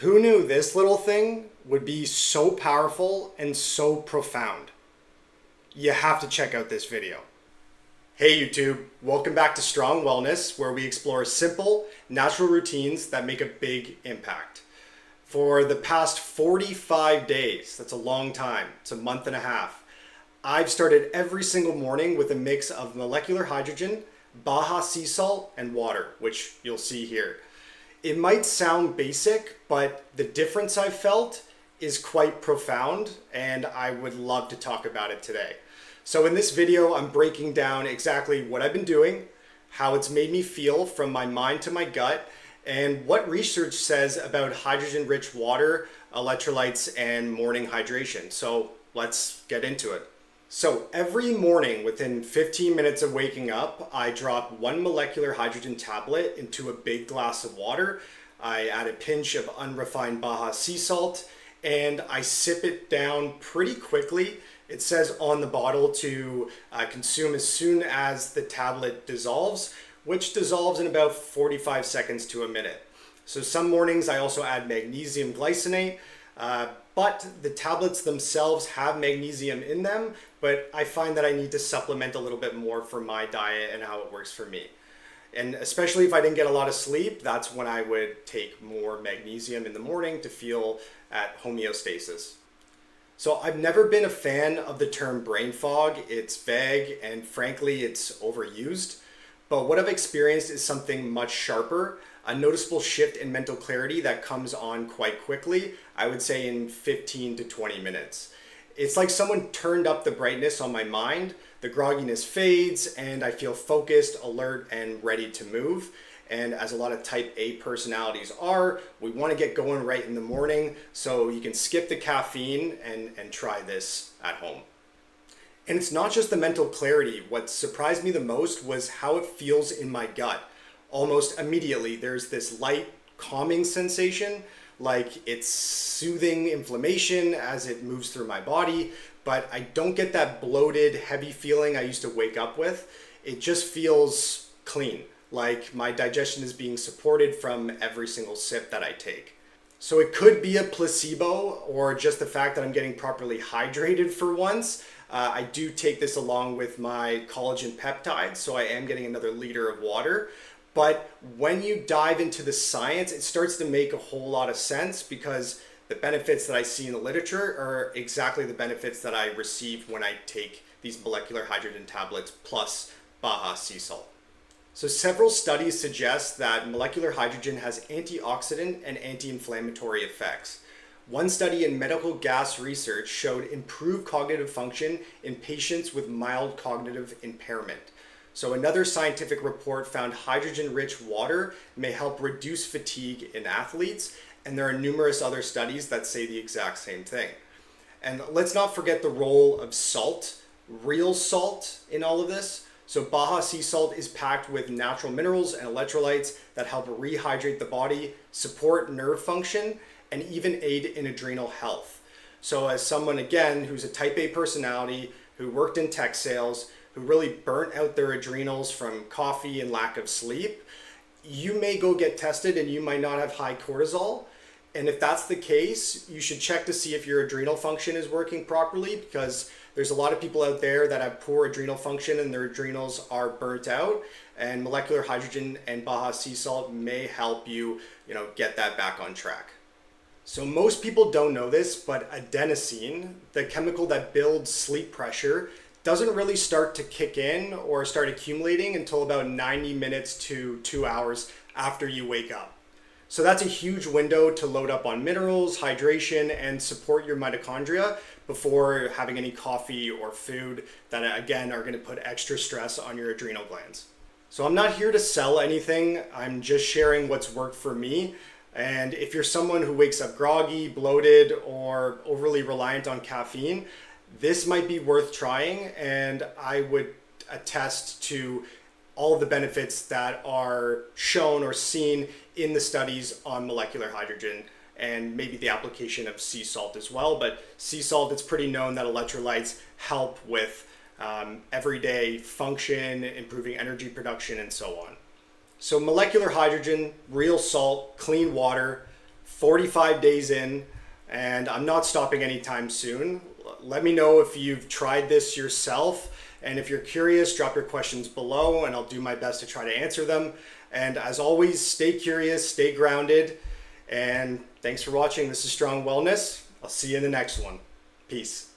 Who knew this little thing would be so powerful and so profound? You have to check out this video. Hey YouTube, welcome back to Strong Wellness, where we explore simple, natural routines that make a big impact. For the past 45 days, that's a long time, it's a month and a half, I've started every single morning with a mix of molecular hydrogen, Baja sea salt, and water, which you'll see here. It might sound basic, but the difference I've felt is quite profound, and I would love to talk about it today. So in this video, I'm breaking down exactly what I've been doing, how it's made me feel from my mind to my gut, and what research says about hydrogen-rich water, electrolytes, and morning hydration. So let's get into it. So every morning within 15 minutes of waking up, I drop one molecular hydrogen tablet into a big glass of water. I add a pinch of unrefined Baja sea salt and I sip it down pretty quickly. It says on the bottle to consume as soon as the tablet dissolves, which dissolves in about 45 seconds to a minute. So some mornings I also add magnesium glycinate, but the tablets themselves have magnesium in them, but I find that I need to supplement a little bit more for my diet and how it works for me. And especially if I didn't get a lot of sleep, that's when I would take more magnesium in the morning to feel at homeostasis. So I've never been a fan of the term brain fog. It's vague and frankly, it's overused. But what I've experienced is something much sharper, a noticeable shift in mental clarity that comes on quite quickly, I would say in 15 to 20 minutes. It's like someone turned up the brightness on my mind, the grogginess fades, and I feel focused, alert, and ready to move. And as a lot of type A personalities are, we want to get going right in the morning, so you can skip the caffeine and try this at home. And it's not just the mental clarity. What surprised me the most was how it feels in my gut. Almost immediately, there's this light calming sensation, like it's soothing inflammation as it moves through my body, but I don't get that bloated, heavy feeling I used to wake up with. It just feels clean, like my digestion is being supported from every single sip that I take. So it could be a placebo or just the fact that I'm getting properly hydrated for once. I do take this along with my collagen peptides, so I am getting another liter of water. But when you dive into the science, it starts to make a whole lot of sense because the benefits that I see in the literature are exactly the benefits that I receive when I take these molecular hydrogen tablets plus Baja sea salt. So several studies suggest that molecular hydrogen has antioxidant and anti-inflammatory effects. One study in medical gas research showed improved cognitive function in patients with mild cognitive impairment. So another scientific report found hydrogen-rich water may help reduce fatigue in athletes, and there are numerous other studies that say the exact same thing. And let's not forget the role of salt, real salt in all of this. So Baja sea salt is packed with natural minerals and electrolytes that help rehydrate the body, support nerve function, and even aid in adrenal health. So as someone, again, who's a type A personality, who worked in tech sales, who really burnt out their adrenals from coffee and lack of sleep, you may go get tested and you might not have high cortisol. And if that's the case, you should check to see if your adrenal function is working properly, because there's a lot of people out there that have poor adrenal function and their adrenals are burnt out, and molecular hydrogen and Baja sea salt may help you, get that back on track. So most people don't know this, but adenosine, the chemical that builds sleep pressure, doesn't really start to kick in or start accumulating until about 90 minutes to 2 hours after you wake up. So that's a huge window to load up on minerals, hydration, and support your mitochondria before having any coffee or food that, again, are going to put extra stress on your adrenal glands. So I'm not here to sell anything. I'm just sharing what's worked for me. And if you're someone who wakes up groggy, bloated, or overly reliant on caffeine, this might be worth trying, and I would attest to all of the benefits that are shown or seen in the studies on molecular hydrogen, and maybe the application of sea salt as well. But sea salt, it's pretty known that electrolytes help with everyday function, improving energy production, and so on. So molecular hydrogen, real salt, clean water, 45 days in, and I'm not stopping anytime soon. Let me know if you've tried this yourself, and if you're curious, drop your questions below and I'll do my best to try to answer them. And as always, stay curious, stay grounded, and thanks for watching. This is Strong Wellness. I'll see you in the next one. Peace.